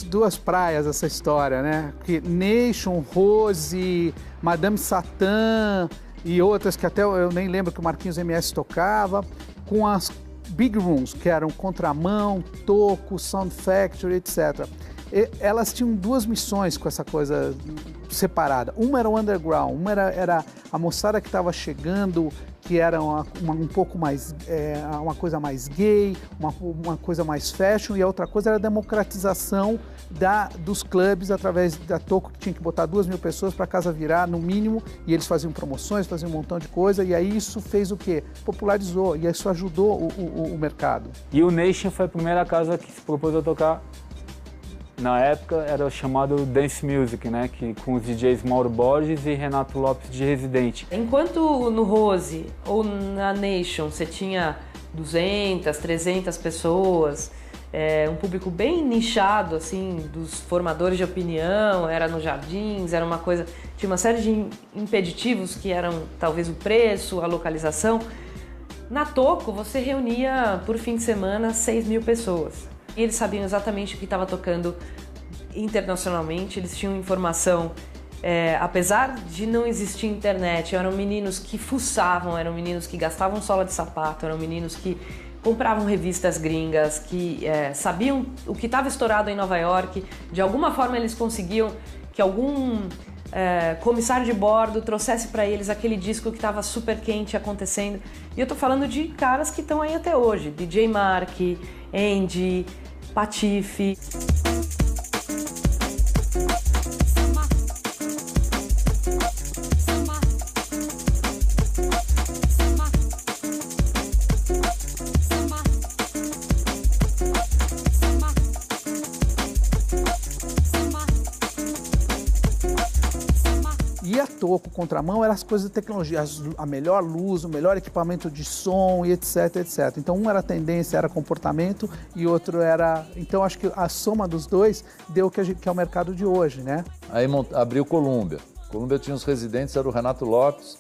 duas praias essa história, né? Que Nation, Rose, Madame Satã e outras que até eu nem lembro que o Marquinhos MS tocava, com as Big Rooms, que eram Contramão, Toco, Sound Factory, etc. E elas tinham duas missões com essa coisa separada. Uma era o underground, uma era a moçada que estava chegando, que era um pouco mais, uma coisa mais gay, uma coisa mais fashion, e a outra coisa era a democratização dos clubes através da Toco, que tinha que botar 2.000 pessoas para a casa virar, no mínimo, e eles faziam promoções, faziam um montão de coisa, e aí isso fez o quê? Popularizou, e isso ajudou o mercado. E o Nation foi a primeira casa que se propôs a tocar. Na época era o chamado Dance Music, né? Com os DJs Mauro Borges e Renato Lopes de residente. Enquanto no Rose ou na Nation você tinha 200, 300 pessoas, um público bem nichado, assim, dos formadores de opinião, era nos jardins, era uma coisa... Tinha uma série de impeditivos que eram talvez o preço, a localização. Na Toco você reunia por fim de semana 6.000 pessoas. E eles sabiam exatamente o que estava tocando internacionalmente, eles tinham informação, apesar de não existir internet, eram meninos que fuçavam, eram meninos que gastavam sola de sapato, eram meninos que compravam revistas gringas, que sabiam o que estava estourado em Nova York, de alguma forma eles conseguiam que algum comissário de bordo trouxesse para eles aquele disco que estava super quente acontecendo. E eu tô falando de caras que estão aí até hoje, DJ Mark, Andy, Patife. E a Toco, Contramão, eram as coisas de tecnologia, a melhor luz, o melhor equipamento de som e etc, etc. Então um era tendência, era comportamento e outro era... Então acho que a soma dos dois deu o que é o mercado de hoje, né? Aí abriu Columbia. Columbia tinha os residentes, era o Renato Lopes,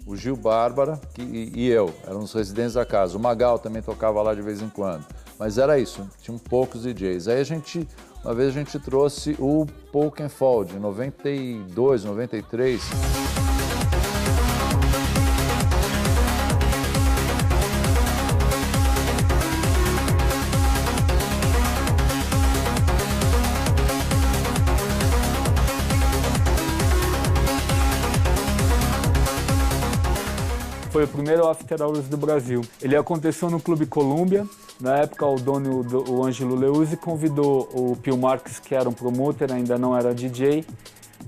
o Gil Bárbara e eu. Eram os residentes da casa. O Magal também tocava lá de vez em quando. Mas era isso, tinham poucos DJs. Aí uma vez a gente trouxe o Polkenfold, em 92, 93. Foi o primeiro After Hours do Brasil. Ele aconteceu no Clube Columbia. Na época, o dono, o Ângelo Leuzzi, convidou o Pio Marques, que era um promoter, ainda não era DJ,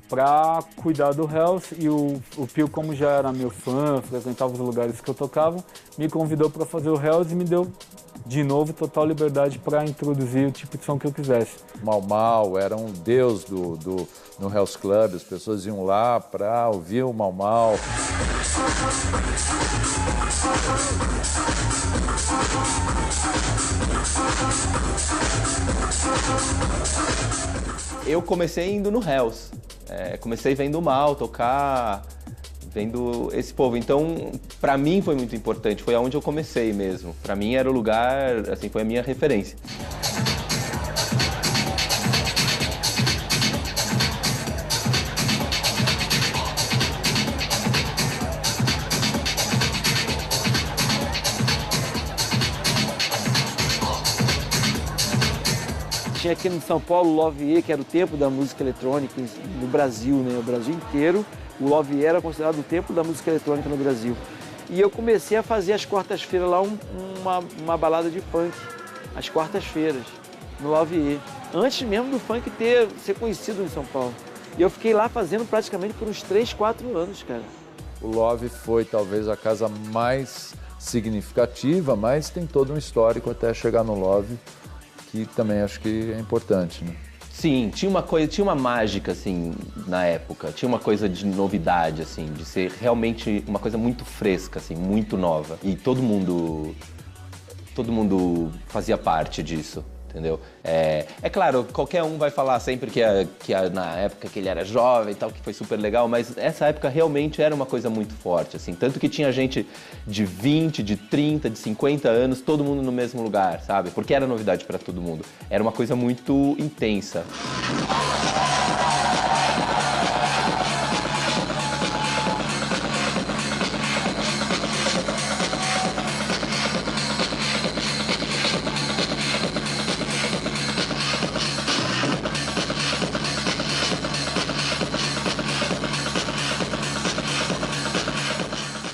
para cuidar do Hells. E o Pio, como já era meu fã, frequentava os lugares que eu tocava, me convidou para fazer o Hells e me deu, de novo, total liberdade para introduzir o tipo de som que eu quisesse. Mau Mau era um deus no Hells Club, as pessoas iam lá para ouvir o Mau Mau. Eu comecei indo no Hells, comecei vendo o Mal tocar, vendo esse povo. Então, pra mim foi muito importante, foi aonde eu comecei mesmo. Pra mim era o lugar, assim, foi a minha referência. Tinha aqui em São Paulo o Lovier, que era o templo da música eletrônica no Brasil, né? O Brasil inteiro, o Lovier era considerado o templo da música eletrônica no Brasil. E eu comecei a fazer às quartas-feiras lá uma balada de funk, às quartas-feiras, no Lovier. Antes mesmo do funk ser conhecido em São Paulo. E eu fiquei lá fazendo praticamente por uns 3, 4 anos, cara. O Love foi talvez a casa mais significativa, mas tem todo um histórico até chegar no Love, que também acho que é importante, né? Sim, tinha uma mágica, assim, na época. Tinha uma coisa de novidade, assim, de ser realmente uma coisa muito fresca, assim, muito nova. E todo mundo fazia parte disso. entendeu? É claro, qualquer um vai falar sempre que na época que ele era jovem e tal, que foi super legal, mas essa época realmente era uma coisa muito forte, assim, tanto que tinha gente de 20, de 30, de 50 anos, todo mundo no mesmo lugar, sabe? Porque era novidade para todo mundo. Era uma coisa muito intensa.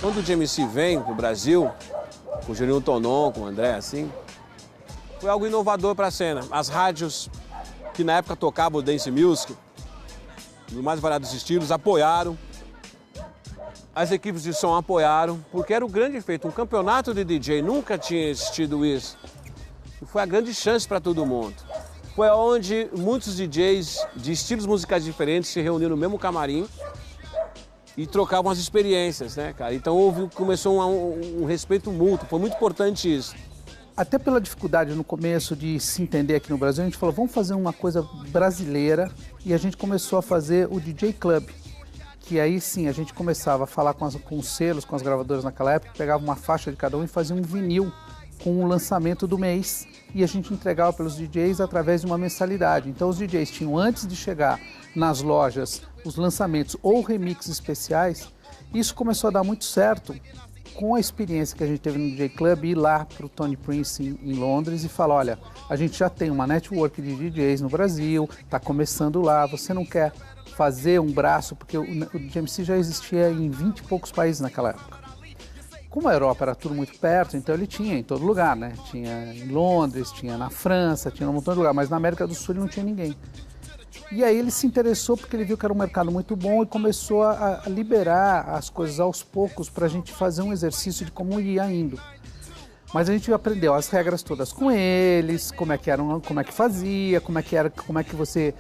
Quando o DMC vem pro Brasil, com o Juninho Tonon, com o André, assim, foi algo inovador para a cena. As rádios que na época tocavam o dance music, nos mais variados estilos, apoiaram. As equipes de som apoiaram, porque era o grande feito. Um campeonato de DJ nunca tinha existido isso. E foi a grande chance para todo mundo. Foi onde muitos DJs de estilos musicais diferentes se reuniram no mesmo camarim e trocavam as experiências, né, cara? Então começou um respeito mútuo, foi muito importante isso. Até pela dificuldade no começo de se entender aqui no Brasil, a gente falou, vamos fazer uma coisa brasileira, e a gente começou a fazer o DJ Club, que aí sim, a gente começava a falar com os selos, com as gravadoras naquela época, pegava uma faixa de cada um e fazia um vinil com o lançamento do mês, e a gente entregava pelos DJs através de uma mensalidade. Então os DJs tinham, antes de chegar nas lojas, os lançamentos ou remixes especiais. Isso começou a dar muito certo com a experiência que a gente teve no DJ Club, ir lá para o Tony Prince em Londres e falar, olha, a gente já tem uma network de DJs no Brasil, está começando lá, você não quer fazer um braço, porque o DMC já existia em 20 e poucos países naquela época. Como a Europa era tudo muito perto, então ele tinha em todo lugar, né? Tinha em Londres, tinha na França, tinha um montão de lugar, mas na América do Sul ele não tinha ninguém. E aí ele se interessou porque ele viu que era um mercado muito bom e começou a liberar as coisas aos poucos para a gente fazer um exercício de como ia indo. Mas a gente aprendeu as regras todas com eles, como é que fazia, como é que você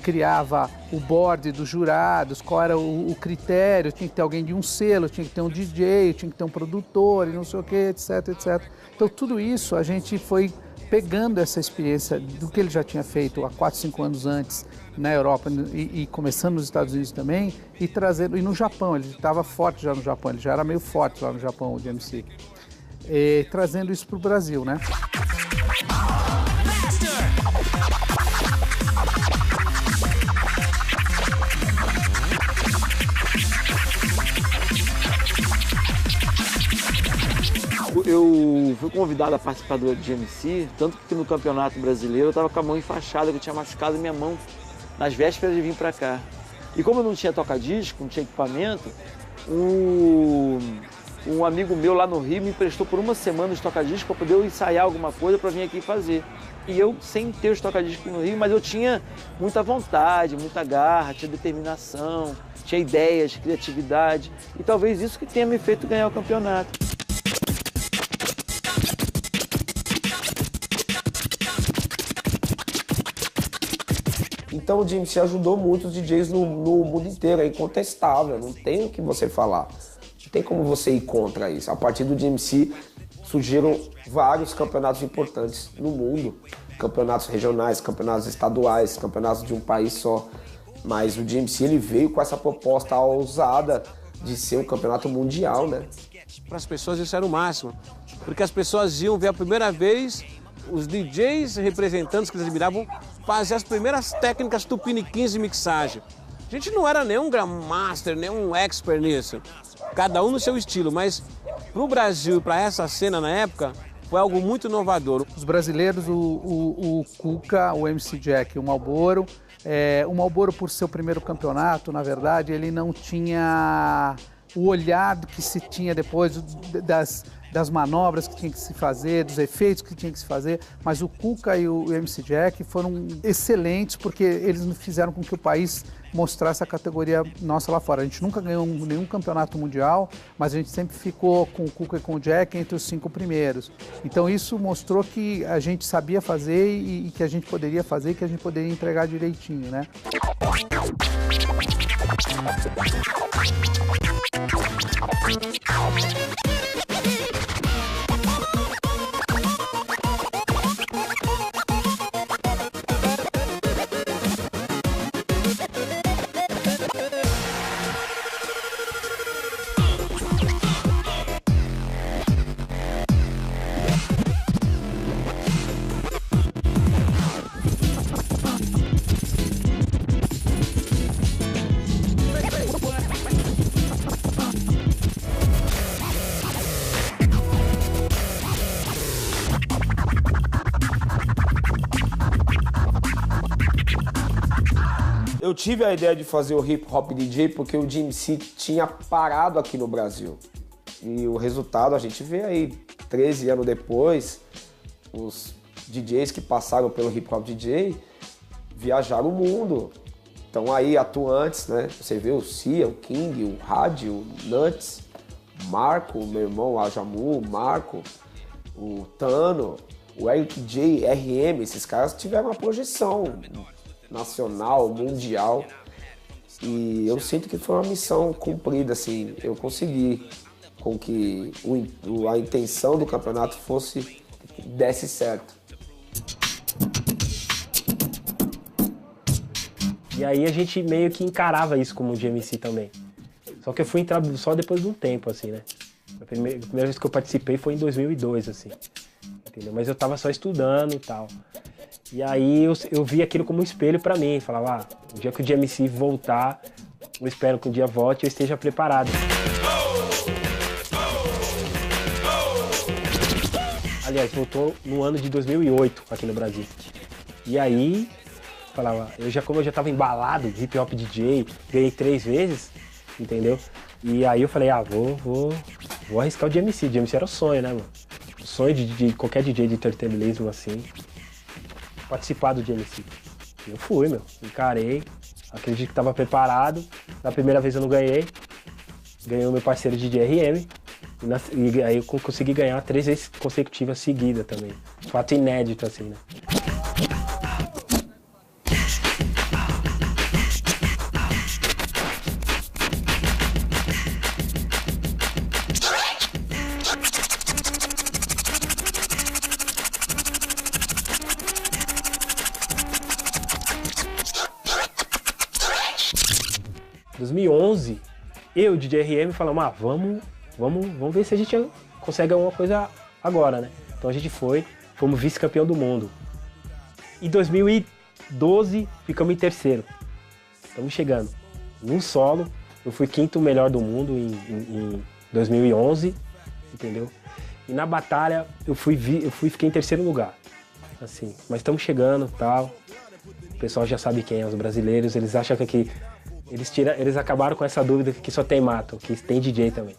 criava o board dos jurados, qual era o critério, tinha que ter alguém de um selo, tinha que ter um DJ, tinha que ter um produtor e não sei o que, etc, etc. Então tudo isso a gente foi pegando essa experiência do que ele já tinha feito há 4, 5 anos antes na Europa e começando nos Estados Unidos também, e trazendo, e no Japão, ele estava forte já no Japão, ele já era meio forte lá no Japão, o DMC. Trazendo isso para o Brasil, né? Eu fui convidado a participar do DMC, tanto que no Campeonato Brasileiro eu estava com a mão enfaixada, que eu tinha machucado minha mão nas vésperas de vir para cá. E como eu não tinha toca-disco, não tinha equipamento, um amigo meu lá no Rio me emprestou por uma semana os toca-discos para poder eu ensaiar alguma coisa para vir aqui fazer. E eu, sem ter os toca-discos no Rio, mas eu tinha muita vontade, muita garra, tinha determinação, tinha ideias, criatividade. E talvez isso que tenha me feito ganhar o campeonato. Então o DMC ajudou muitos DJs no mundo inteiro, é incontestável, não tem o que você falar. Não tem como você ir contra isso. A partir do DMC surgiram vários campeonatos importantes no mundo. Campeonatos regionais, campeonatos estaduais, campeonatos de um país só. Mas o DMC ele veio com essa proposta ousada de ser um campeonato mundial, né? Para as pessoas isso era o máximo, porque as pessoas iam ver a primeira vez os DJs representantes que eles admiravam fazer as primeiras técnicas tupiniquins de mixagem. A gente não era nenhum grandmaster, nenhum expert nisso, cada um no seu estilo, mas para o Brasil e para essa cena na época foi algo muito inovador. Os brasileiros, o Cuca, o MC Jack e o Marlboro. O Marlboro, por ser o primeiro campeonato, na verdade, ele não tinha o olhar que se tinha depois das manobras que tinha que se fazer, dos efeitos que tinha que se fazer, mas o Cuca e o MC Jack foram excelentes porque eles fizeram com que o país mostrasse a categoria nossa lá fora. A gente nunca ganhou nenhum campeonato mundial, mas a gente sempre ficou com o Cuca e com o Jack entre os 5 primeiros. Então isso mostrou que a gente sabia fazer e que a gente poderia fazer e que a gente poderia entregar direitinho, né? Eu tive a ideia de fazer o Hip Hop DJ porque o DMC tinha parado aqui no Brasil. E o resultado a gente vê aí, 13 anos depois, os DJs que passaram pelo Hip Hop DJ viajaram o mundo. Estão aí atuantes, né? Você vê o Cia, o King, o Rádio, o Nuts, o Marco, meu irmão, o Ajamu, o Marco, o Tano, o Eric J, RM, esses caras tiveram uma projeção nacional, mundial. E eu sinto que foi uma missão cumprida, assim. Eu consegui com que a intenção do campeonato desse certo. E aí a gente meio que encarava isso como DMC também. Só que eu fui entrar só depois de um tempo, assim, né? A primeira vez que eu participei foi em 2002, assim. Entendeu? Mas eu tava só estudando e tal. E aí eu vi aquilo como um espelho pra mim. Falava, o dia que o DMC voltar, eu espero que um dia volte e eu esteja preparado. Aliás, voltou no ano de 2008 aqui no Brasil. E aí, falava, como eu já tava embalado, hip hop DJ, ganhei 3 vezes, entendeu? E aí eu falei, vou arriscar o DMC. DMC era o sonho, né, mano? O sonho de qualquer DJ de entretenimento, assim, participar do DMC. E eu fui, encarei, acredito que tava preparado. Na primeira vez eu não ganhei o meu parceiro DJ RM. E aí eu consegui ganhar 3 vezes consecutivas seguidas também. Fato inédito, assim, né? Em 2011, eu e o DJ RM falamos, vamos ver se a gente consegue alguma coisa agora, né? Então a gente fomos vice-campeão do mundo. Em 2012, ficamos em terceiro. Estamos chegando. No solo, eu fui 5º melhor do mundo em 2011, entendeu? E na batalha, fiquei em terceiro lugar. Assim, mas estamos chegando, tal. O pessoal já sabe quem é, os brasileiros, eles acham que eles acabaram com essa dúvida que só tem mato, que tem DJ também.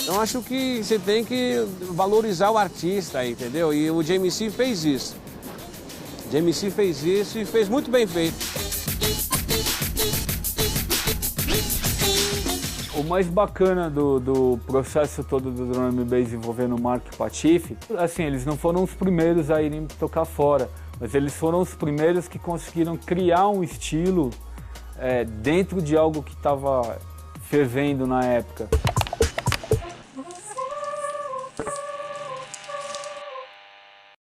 Eu acho que você tem que valorizar o artista, entendeu? E o DMC fez isso. O DMC fez isso e fez muito bem feito. O mais bacana do processo todo do Drum and Bass envolvendo o Mark e o Patife, assim, eles não foram os primeiros a irem tocar fora, mas eles foram os primeiros que conseguiram criar um estilo dentro de algo que estava fervendo na época.